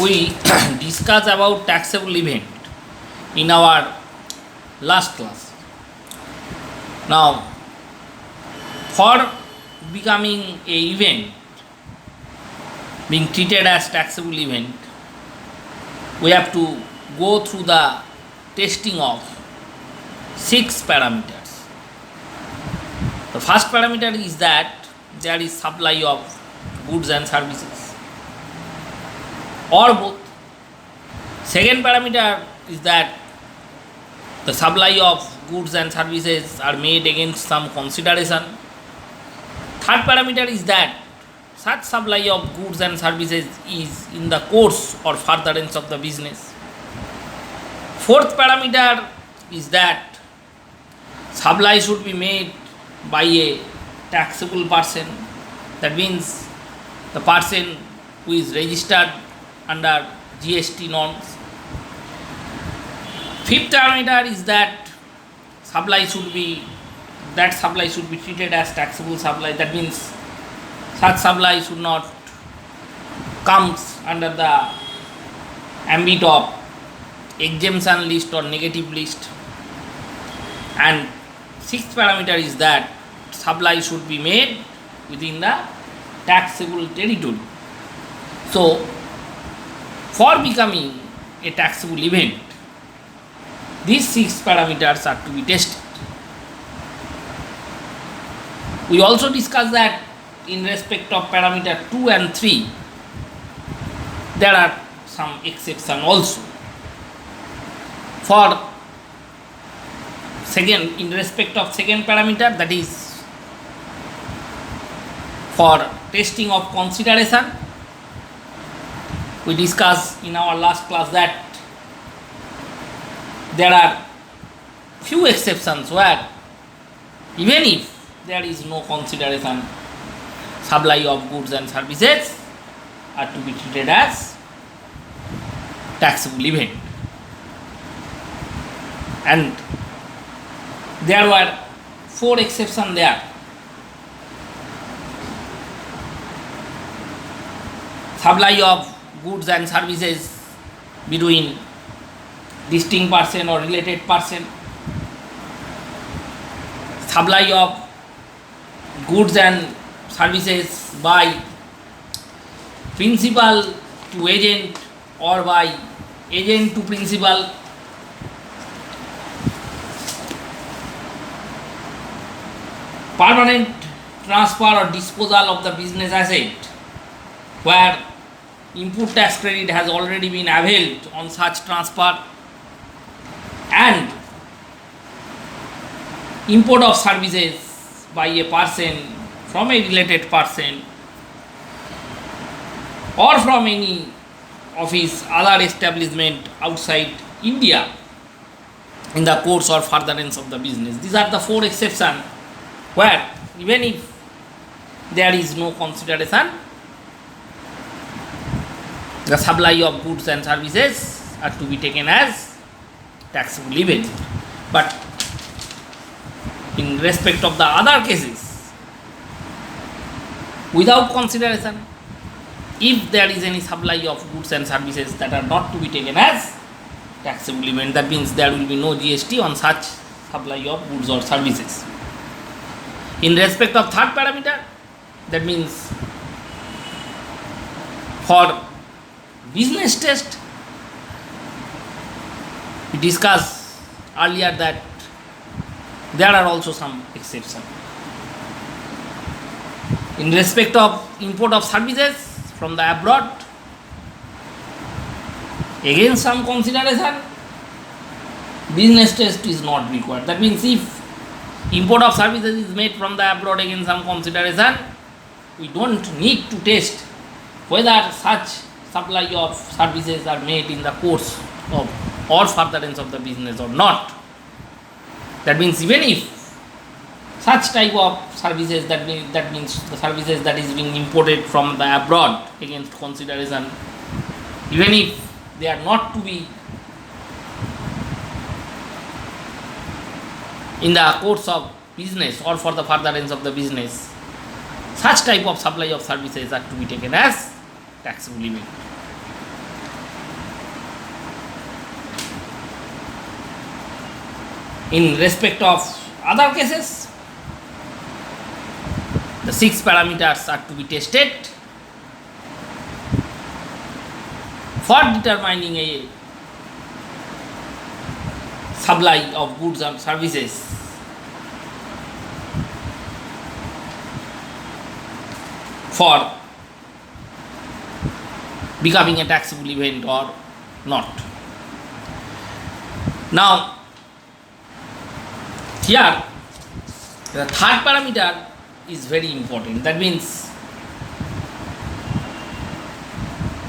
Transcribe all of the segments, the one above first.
We discussed about taxable event in our last class. Now, for becoming a event being treated as taxable event, we have to go through the testing of 6 parameters. The first parameter is that there is supply of goods and services or both. Second parameter is that the supply of goods and services are made against some consideration. Third parameter is that such supply of goods and services is in the course or furtherance of the business. Fourth parameter is that supply should be made by a taxable person. That means the person who is registered under GST norms. Fifth parameter is that supply should be treated as taxable supply. That means such supply should not comes under the ambit of exemption list or negative list. And sixth parameter is that supply should be made within the taxable territory. So, for becoming a taxable event, these 6 parameters are to be tested. We also discussed that in respect of parameter 2 and 3, there are some exceptions also. For second, in respect of second parameter, that is for testing of consideration, we discussed in our last class that there are few exceptions where even if there is no consideration, supply of goods and services are to be treated as taxable event. And there were 4 exceptions there. Supply of goods and services between distinct person or related person. Supply of goods and services by principal to agent or by agent to principal. Permanent transfer or disposal of the business asset where input tax credit has already been availed on such transfer, and import of services by a person from a related person or from any of his other establishment outside India in the course or furtherance of the business. These are the 4 exceptions where even if there is no consideration, the supply of goods and services are to be taken as taxable event. But in respect of the other cases, without consideration, if there is any supply of goods and services that are not to be taken as taxable event, that means there will be no GST on such supply of goods or services. In respect of third parameter, that means for business test, we discussed earlier that there are also some exceptions. In respect of import of services from the abroad, again some consideration, business test is not required. That means if import of services is made from the abroad against some consideration, we don't need to test whether such supply of services are made in the course of or furtherance of the business or not. That means even if such type of services, that means the services that is being imported from the abroad against consideration, even if they are not to be in the course of business or for the furtherance of the business, such type of supply of services are to be taken as taxable event. In respect of other cases, the 6 parameters are to be tested for determining a supply of goods and services for becoming a taxable event or not. Now, here the third parameter is very important. That means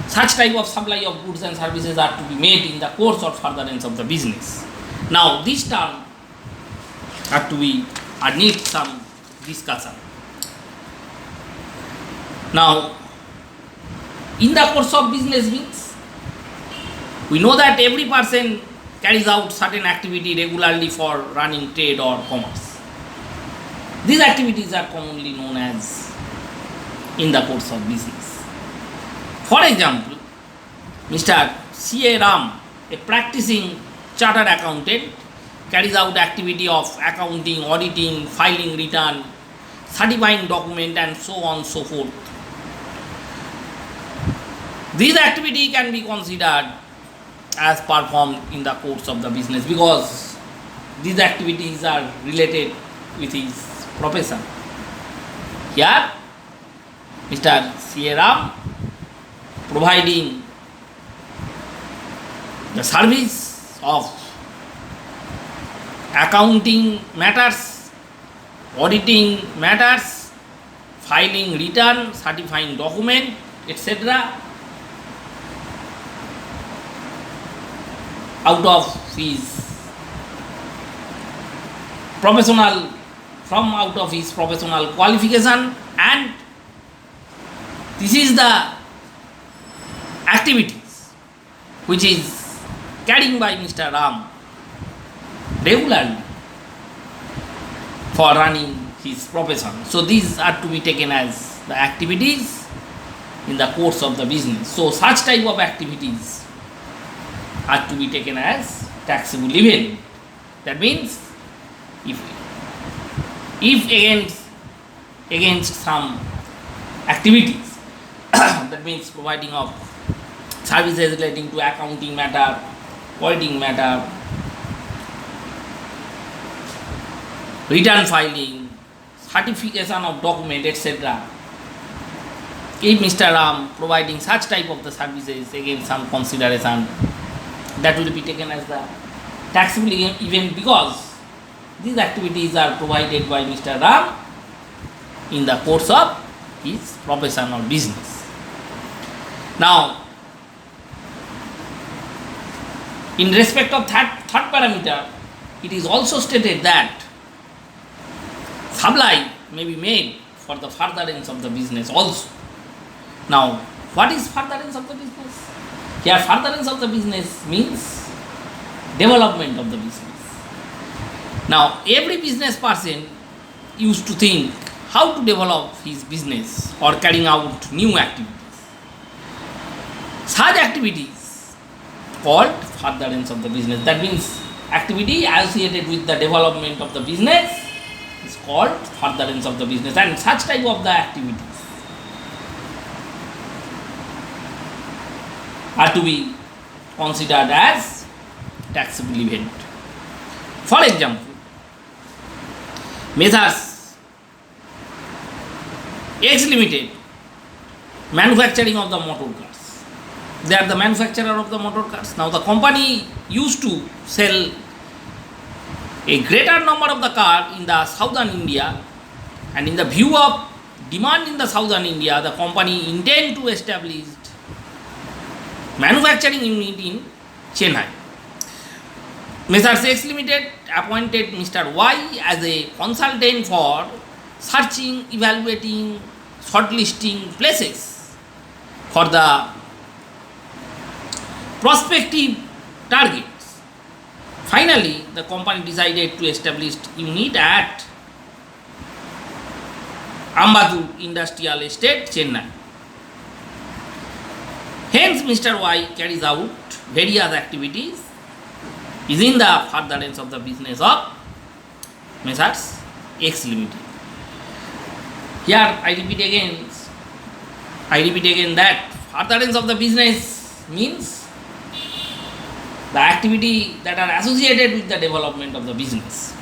such type of supply of goods and services are to be made in the course or furtherance of the business. Now, this term need some discussion. Now, in the course of business means we know that every person carries out certain activity regularly for running trade or commerce. These activities are commonly known as in the course of business. For example, Mr. C.A. Ram, a practicing chartered accountant, carries out activity of accounting, auditing, filing return, certifying document and so on so forth. These activity can be considered as performed in the course of the business because these activities are related with his profession. Here, Mr. C.A. Ram providing the service of accounting matters, auditing matters, filing return, certifying document, etc. out of his professional qualification, and this is the activities which is carried by Mr. Ram regularly for running his profession. So these are to be taken as the activities in the course of the business. So such type of activities are to be taken as taxable event. That means if against some activities that means providing of services relating to accounting matter, auditing matter, return filing, certification of document, etc. If Mr. Ram providing such type of the services against some consideration, that will be taken as the taxable event because these activities are provided by Mr. Ram in the course of his profession or business. Now, in respect of third parameter, it is also stated that supply may be made for the furtherance of the business also. Now, what is furtherance of the business? Here, furtherance of the business means development of the business. Now, every business person used to think how to develop his business or carrying out new activities. Such activities called furtherance of the business. That means activity associated with the development of the business is called furtherance of the business, and such type of the activities are to be considered as taxable event. For example, Messrs. X Limited, manufacturing of the motor cars. They are the manufacturer of the motor cars. Now the company used to sell a greater number of the car in the southern India, and in the view of demand in the southern India, the company intend to establish manufacturing unit in Chennai. Messrs. X Limited appointed Mr. Y as a consultant for searching, evaluating, shortlisting places for the prospective targets. Finally, the company decided to establish unit at Ambattur Industrial Estate, Chennai. Hence, Mr. Y carries out various activities is in the furtherance of the business of Messrs. X Limited. Here I repeat again that furtherance of the business means the activity that are associated with the development of the business.